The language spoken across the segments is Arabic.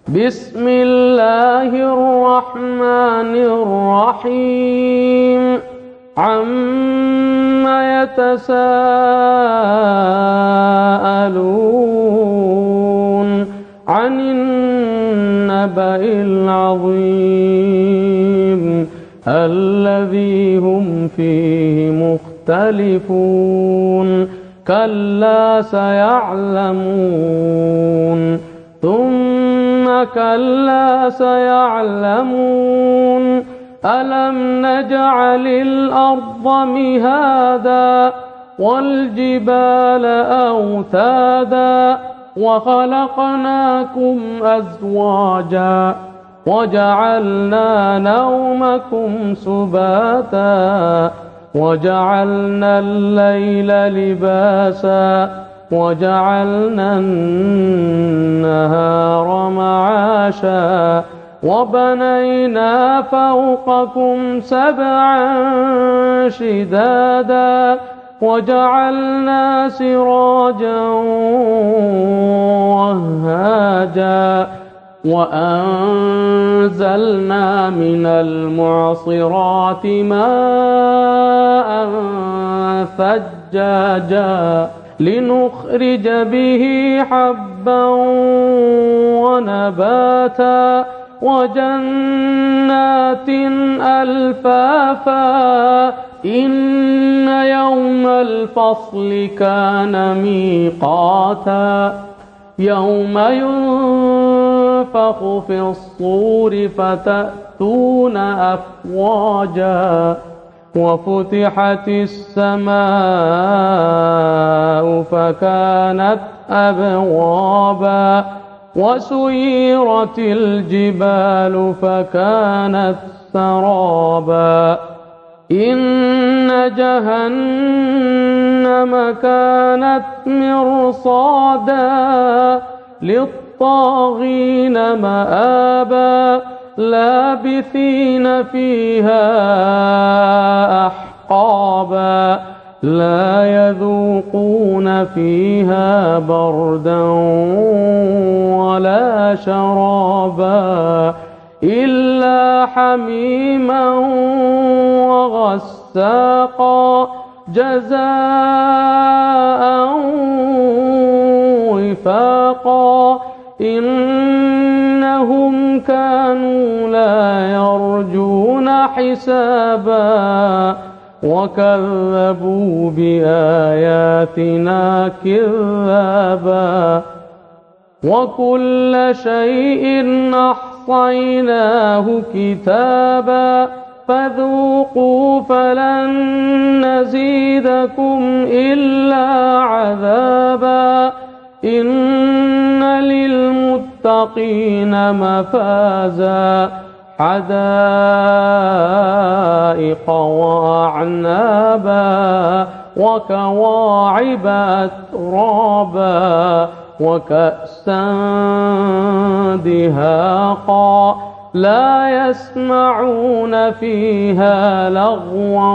بسم الله الرحمن الرحيم عم يتساءلون عن النبأ العظيم الذي هم فيه مختلفون كلا سيعلمون ثم كلا سيعلمون ألم نجعل الأرض مهادا والجبال أوتادا وخلقناكم أزواجا وجعلنا نومكم سباتا وجعلنا الليل لباسا وجعلنا النهار معاشا وبنينا فوقكم سبعا شدادا وجعلنا سراجا وهاجا وأنزلنا من المعصرات ماء ثجاجا لنخرج به حبا ونباتا وجنات ألفافا إن يوم الفصل كان ميقاتا يوم ينفخ في الصور فتأتون أفواجا وفتحت السماء فكانت أبوابا وسيرت الجبال فكانت سرابا إن جهنم كانت مرصادا للطاغين مآبا لابثين فيها أحقابا لا يذوقون فيها بردا ولا شرابا إلا حميما وغساقا جزاء وفاقا إنهم كانوا لا يرجون حسابا وكذبوا بآياتنا كذابا وكل شيء أحصيناه كتابا فذوقوا فلن نزيدكم إلا عذابا إن للمتقين مفازا حدائق وأعنابا وكواعب أترابا وكأسا دهاقا لا يسمعون فيها لغوا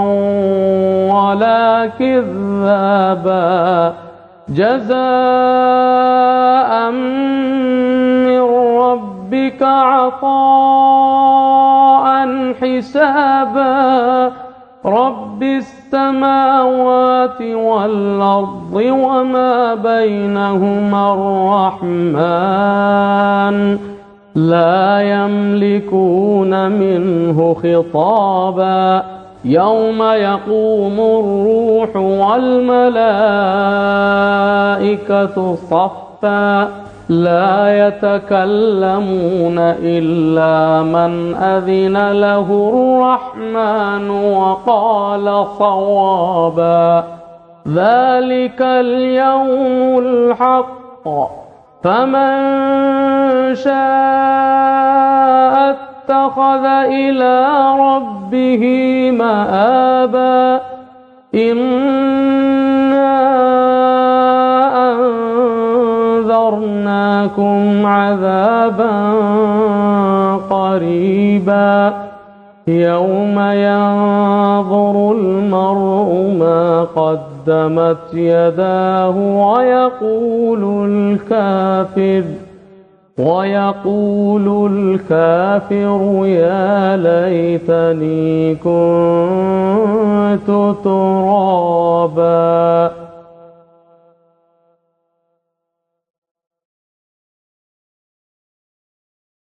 ولا كذابا جزاء من ربك عطاء حسابا رب السماوات والأرض وما بينهما الرحمن لا يملكون منه خطابا يوم يقوم الروح والملائكة صفا لا يتكلمون إلا من أذن له الرحمن وقال صوابا ذلك اليوم الحق فمن شاء اتخذ إلى ربه مآبا إنا أنذرناكم عذابا قريبا يوم ينظر المرء ما قدمت يداه ويقول الكافر ويقول الكافر يا ليتني كنت ترابا.